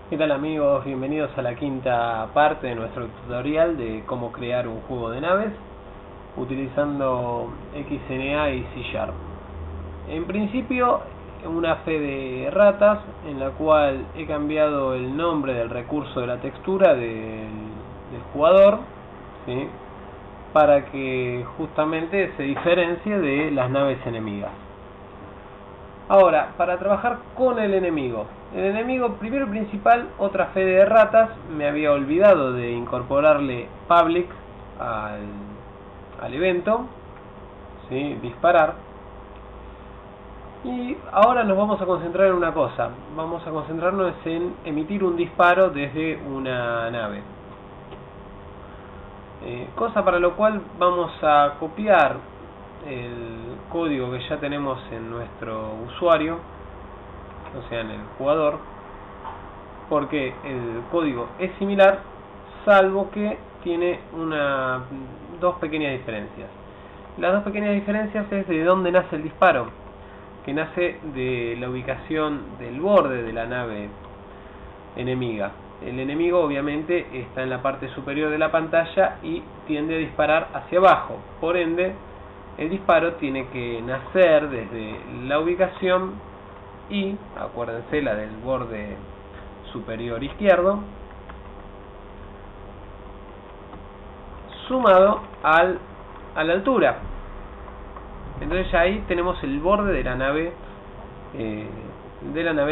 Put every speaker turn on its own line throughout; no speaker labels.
¿Qué tal amigos? Bienvenidos a la quinta parte de nuestro tutorial de cómo crear un juego de naves utilizando XNA y C#. En principio, una fe de ratas en la cual he cambiado el nombre del recurso de la textura del jugador, ¿sí?, para que justamente se diferencie de las naves enemigas. Ahora, para trabajar con el enemigo primero y principal, otra fe de ratas, me había olvidado de incorporarle public al evento, ¿sí?, disparar. Y ahora nos vamos a concentrar en una cosa, vamos a concentrarnos en emitir un disparo desde una nave. Cosa para lo cual vamos a copiar el código que ya tenemos en nuestro usuario, o sea en el jugador, porque el código es similar, salvo que tiene dos pequeñas diferencias. Las dos pequeñas diferencias es de dónde nace el disparo, que nace de la ubicación del borde de la nave enemiga. El enemigo obviamente está en la parte superior de la pantalla y tiende a disparar hacia abajo, por ende el disparo tiene que nacer desde la ubicación y, acuérdense, la del borde superior izquierdo, sumado a la altura. Entonces ya ahí tenemos el borde de la nave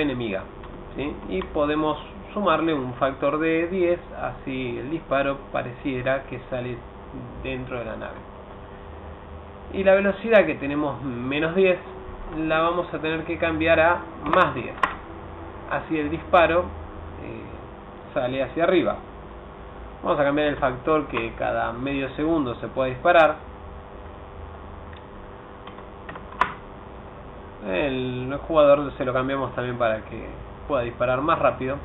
enemiga, ¿sí? Y podemos sumarle un factor de 10, así el disparo pareciera que sale dentro de la nave. Y la velocidad, que tenemos menos 10, la vamos a tener que cambiar a más 10. Así el disparo sale hacia arriba. Vamos a cambiar el factor, que cada medio segundo se puede disparar. El jugador se lo cambiamos también para que pueda disparar más rápido.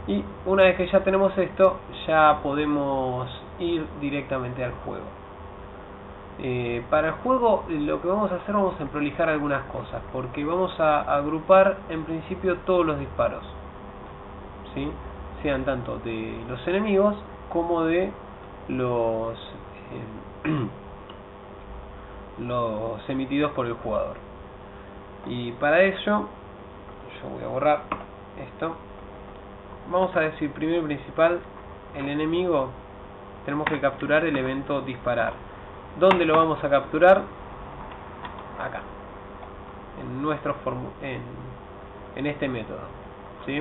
Y una vez que ya tenemos esto, ya podemos ir directamente al juego. Para el juego lo que vamos a hacer, vamos a prolijar algunas cosas, porque vamos a agrupar en principio todos los disparos, ¿sí?, sean tanto de los enemigos como de los emitidos por el jugador. Y para ello, yo voy a borrar esto. Vamos a decir primero y principal, el enemigo, tenemos que capturar el evento disparar. ¿Dónde lo vamos a capturar? Acá, en este método, ¿sí?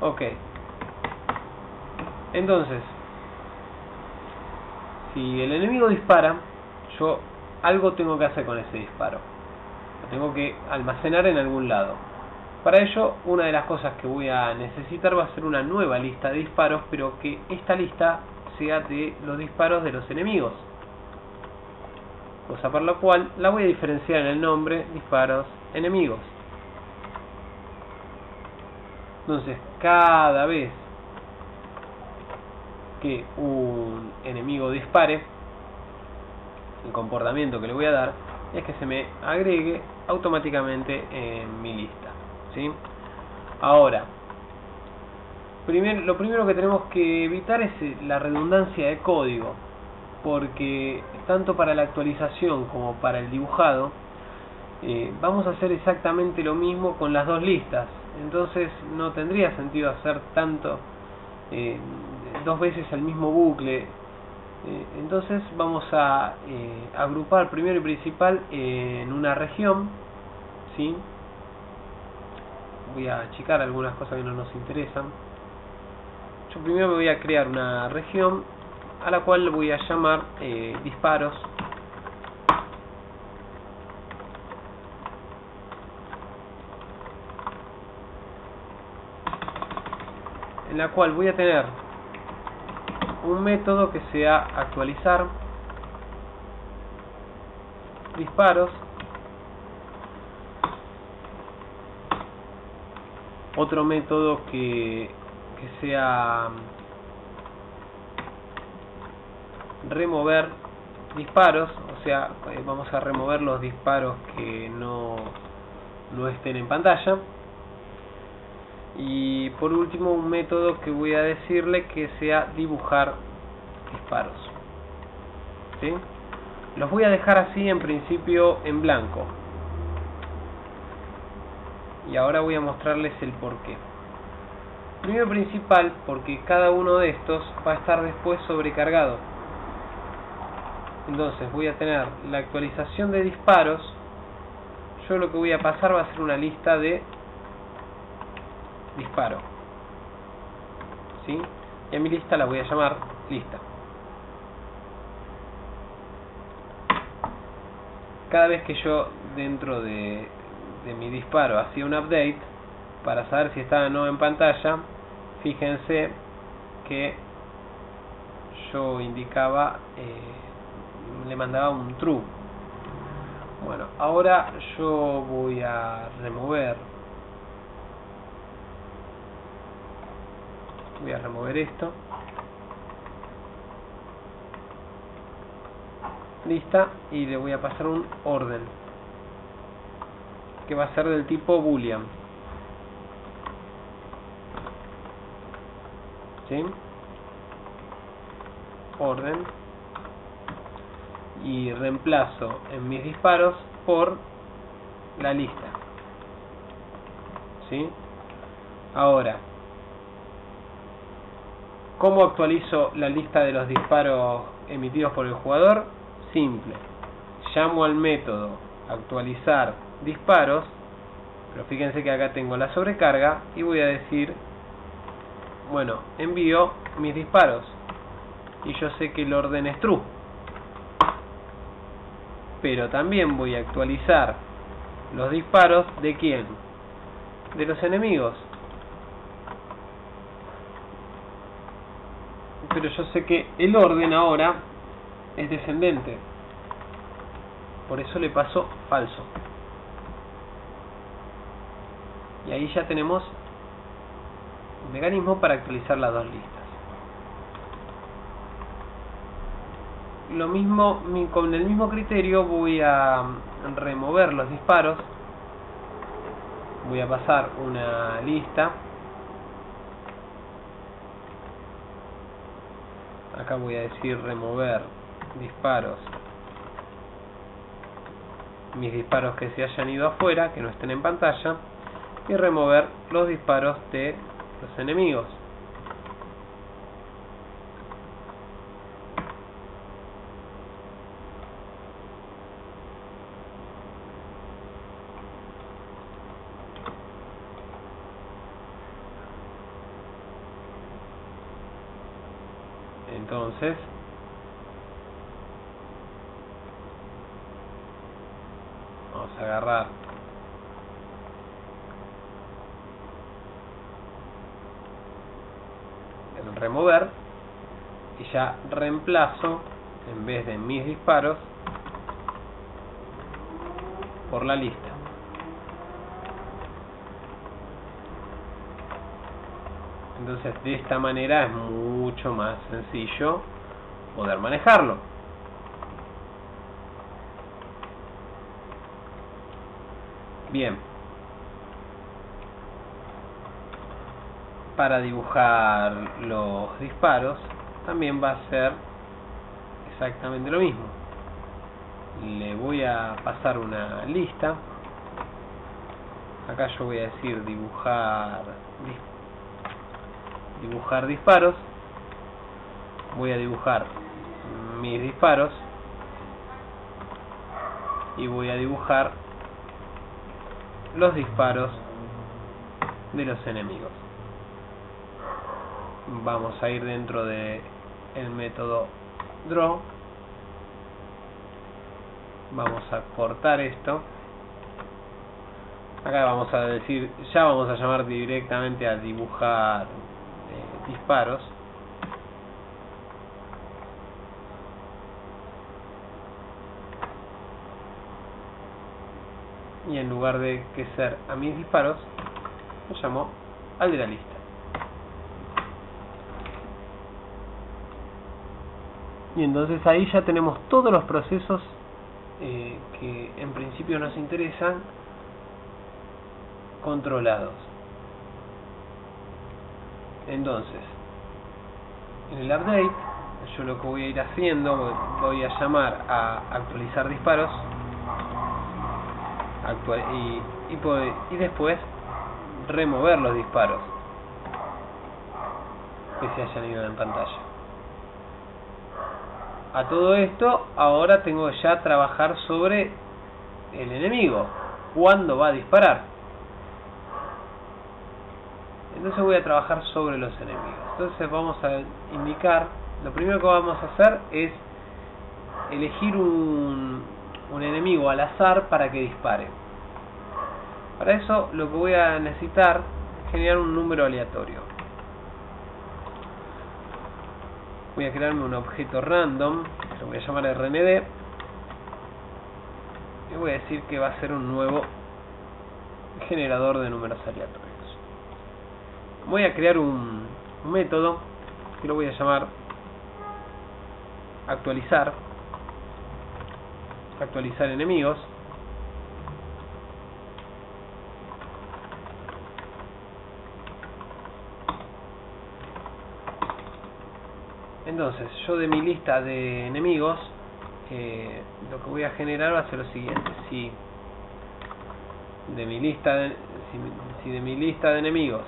Ok. Entonces, si el enemigo dispara, yo algo tengo que hacer con ese disparo. Lo tengo que almacenar en algún lado. Para ello, una de las cosas que voy a necesitar va a ser una nueva lista de disparos, pero que esta lista sea de los disparos de los enemigos. Cosa por la cual la voy a diferenciar en el nombre disparos enemigos. Entonces, cada vez que un enemigo dispare, el comportamiento que le voy a dar es que se me agregue automáticamente en mi lista, ¿sí? Ahora, lo primero que tenemos que evitar es la redundancia de código, porque tanto para la actualización como para el dibujado vamos a hacer exactamente lo mismo con las dos listas. Entonces no tendría sentido hacer dos veces el mismo bucle. Entonces vamos a agrupar primero y principal en una región, ¿sí? Voy a achicar algunas cosas que no nos interesan. Yo primero me voy a crear una región a la cual voy a llamar disparos. En la cual voy a tener un método que sea actualizar disparos, otro método que sea remover disparos, o sea, vamos a remover los disparos que no estén en pantalla. Y por último, un método que voy a decirle que sea dibujar disparos. ¿Sí? Los voy a dejar así en principio en blanco. Y ahora voy a mostrarles el porqué. Primero principal, porque cada uno de estos va a estar después sobrecargado. Entonces voy a tener la actualización de disparos. Yo lo que voy a pasar va a ser una lista de disparo. ¿Sí? Y a mi lista la voy a llamar lista. Cada vez que yo dentro de mi disparo hacía un update para saber si estaba o no en pantalla, fíjense que yo indicaba, le mandaba un true. Bueno, ahora yo voy a remover esto, lista, y le voy a pasar un orden que va a ser del tipo boolean. ¿Sí? Orden, y reemplazo en mis disparos por la lista. ¿Sí? Ahora, ¿cómo actualizo la lista de los disparos emitidos por el jugador? Simple. Llamo al método actualizar disparos, pero fíjense que acá tengo la sobrecarga y voy a decir, bueno, envío mis disparos, y yo sé que el orden es true. Pero también voy a actualizar los disparos de ¿quién? De los enemigos. Pero yo sé que el orden ahora es descendente. Por eso le paso falso. Y ahí ya tenemos un mecanismo para actualizar las dos listas. Lo mismo, con el mismo criterio voy a remover los disparos. Voy a pasar una lista. Acá voy a decir remover disparos. Mis disparos que se hayan ido afuera, que no estén en pantalla. Y remover los disparos de los enemigos. Entonces, vamos a agarrar el remover y ya reemplazo, en vez de mis disparos, por la lista. Entonces, de esta manera es mucho más sencillo poder manejarlo. Bien. Para dibujar los disparos también va a ser exactamente lo mismo. Le voy a pasar una lista. Acá yo voy a decir dibujar disparos. Voy a dibujar mis disparos y voy a dibujar los disparos de los enemigos. Vamos a ir dentro de el método draw. Vamos a cortar esto. Acá vamos a decir, ya vamos a llamar directamente a dibujar disparos. Y en lugar de que ser a mis disparos, lo llamo al de la lista. Y entonces ahí ya tenemos todos los procesos que en principio nos interesan controlados. Entonces, en el update, yo lo que voy a ir haciendo, voy a llamar a actualizar disparos y después remover los disparos que se hayan ido en pantalla. A todo esto, ahora tengo que ya trabajar sobre el enemigo, cuándo va a disparar. Entonces voy a trabajar sobre los enemigos. Entonces vamos a indicar, lo primero que vamos a hacer es elegir un enemigo al azar para que dispare. Para eso lo que voy a necesitar es generar un número aleatorio. Voy a crearme un objeto random, lo voy a llamar RND, y voy a decir que va a ser un nuevo generador de números aleatorios. Voy a crear un método que lo voy a llamar actualizar enemigos. Entonces, yo de mi lista de enemigos, lo que voy a generar va a ser lo siguiente: si de mi lista de enemigos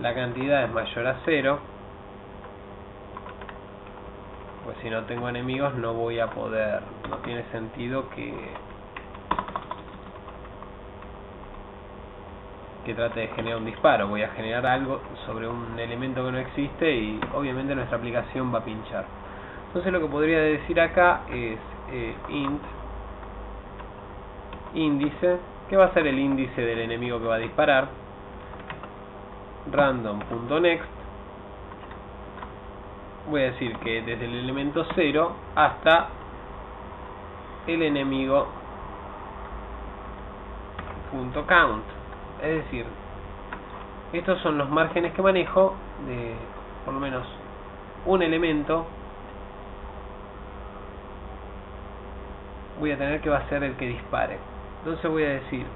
la cantidad es mayor a 0, pues si no tengo enemigos no voy a poder, no tiene sentido que trate de generar un disparo. Voy a generar algo sobre un elemento que no existe y obviamente nuestra aplicación va a pinchar. Entonces lo que podría decir acá es int índice, que va a ser el índice del enemigo que va a disparar, random.next. Voy a decir que desde el elemento 0 hasta el enemigo .count. Es decir, estos son los márgenes que manejo de por lo menos un elemento. Voy a tener que va a ser el que dispare. Entonces voy a decir,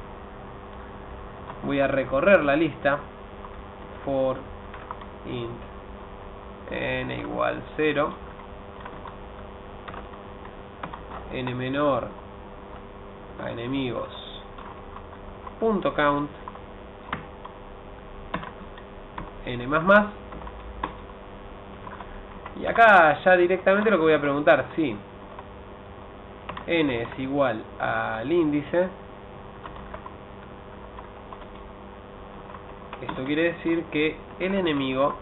voy a recorrer la lista for int n igual 0, n menor a enemigos .count n más, y acá ya directamente lo que voy a preguntar, si n es igual al índice, esto quiere decir que el enemigo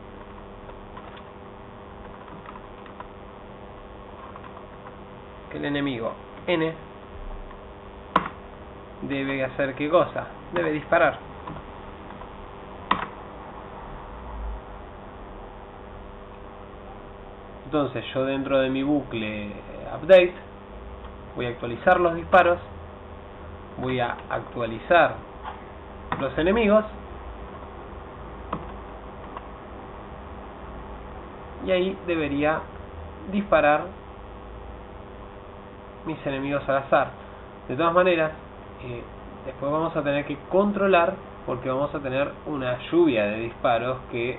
n debe hacer ¿qué cosa? Debe disparar. Entonces yo dentro de mi bucle update voy a actualizar los disparos, voy a actualizar los enemigos, y ahí debería disparar mis enemigos al azar. De todas maneras, después vamos a tener que controlar, porque vamos a tener una lluvia de disparos que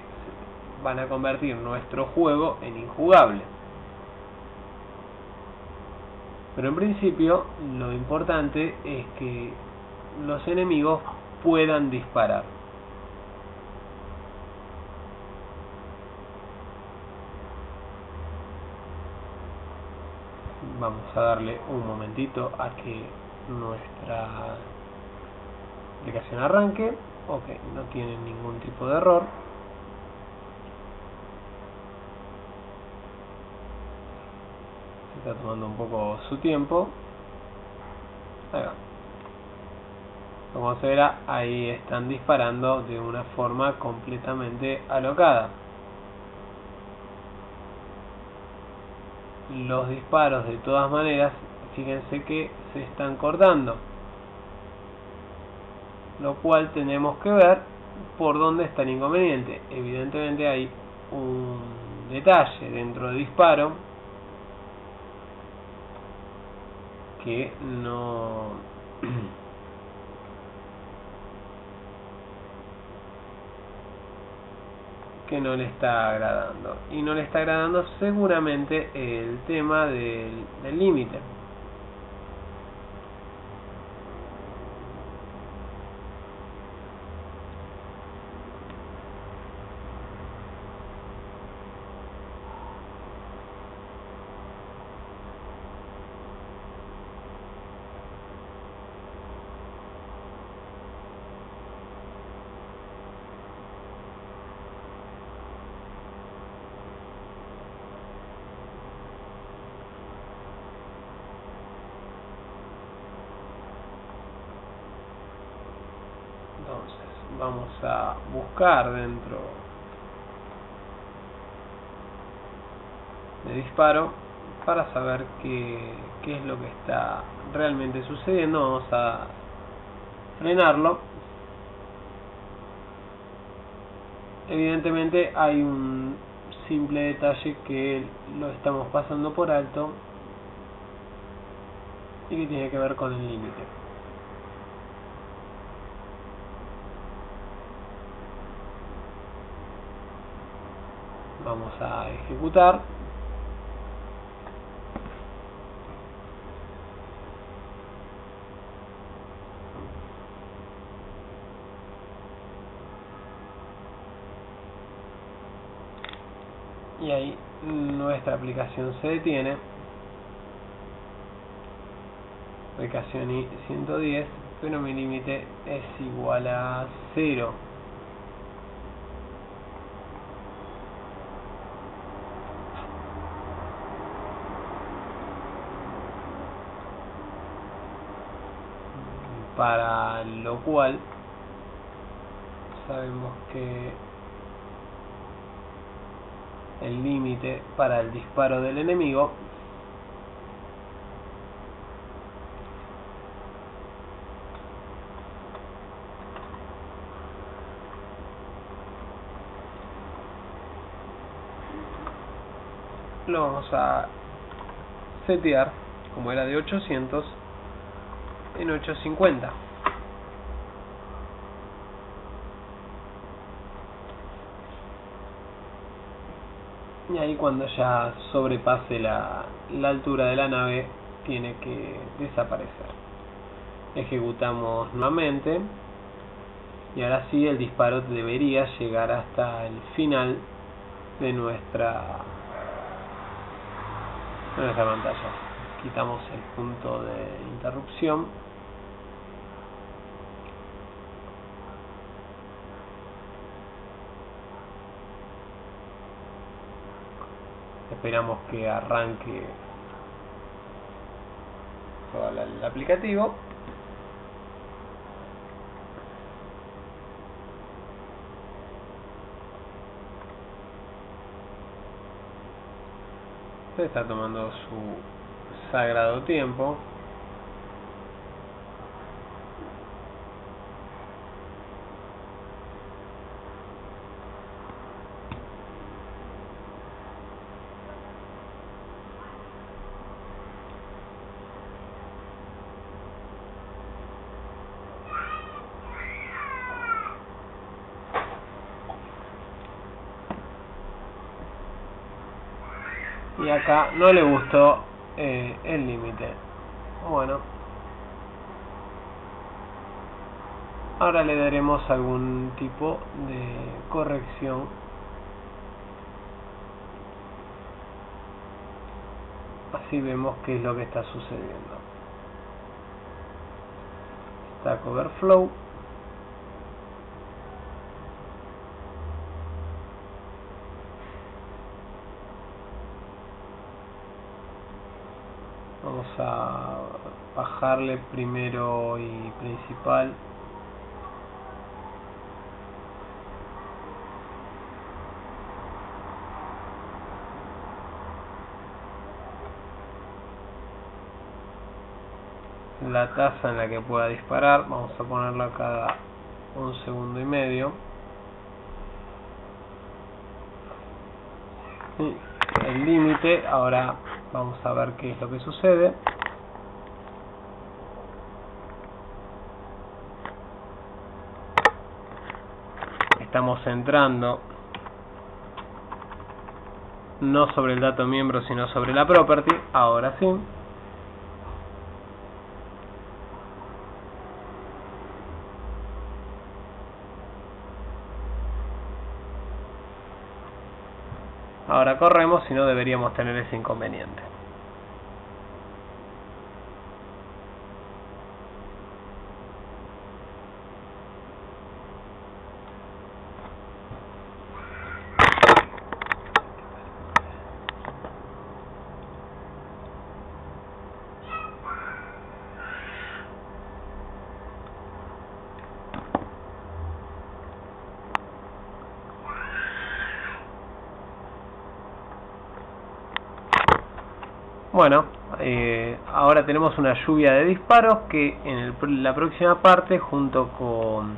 van a convertir nuestro juego en injugable. Pero en principio lo importante es que los enemigos puedan disparar. Vamos a darle un momentito a que nuestra aplicación arranque. Ok, no tiene ningún tipo de error. Está tomando un poco su tiempo. Ahí va. Como se verá, ahí están disparando de una forma completamente alocada. Los disparos, de todas maneras, fíjense que se están cortando, lo cual tenemos que ver por dónde está el inconveniente. Evidentemente hay un detalle dentro del disparo que no que no le está agradando, y no le está agradando seguramente el tema del límite. Entonces vamos a buscar dentro de disparo para saber qué es lo que está realmente sucediendo. Vamos a frenarlo. Evidentemente hay un simple detalle que lo estamos pasando por alto y que tiene que ver con el límite. Vamos a ejecutar. Y ahí nuestra aplicación se detiene. Aplicación I110, pero mi límite es igual a 0. Para lo cual sabemos que el límite para el disparo del enemigo lo vamos a setear, como era de 800, en 850. Y ahí cuando ya sobrepase la altura de la nave tiene que desaparecer. Ejecutamos nuevamente y ahora sí el disparo debería llegar hasta el final de nuestra pantalla. Quitamos el punto de interrupción. Esperamos que arranque todo el aplicativo. Se está tomando su sagrado tiempo. Y acá no le gustó el límite. Bueno, ahora le daremos algún tipo de corrección. Así vemos qué es lo que está sucediendo. Stack Overflow. Vamos a bajarle primero y principal. La tasa en la que pueda disparar, vamos a ponerla cada 1,5 segundos. Y el límite, ahora vamos a ver qué es lo que sucede. Estamos entrando no sobre el dato miembro sino sobre la property. Ahora sí. Ahora corremos, si no deberíamos tener ese inconveniente. Bueno, ahora tenemos una lluvia de disparos que en la próxima parte, junto con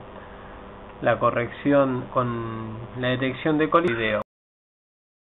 la corrección, con la detección de colisión,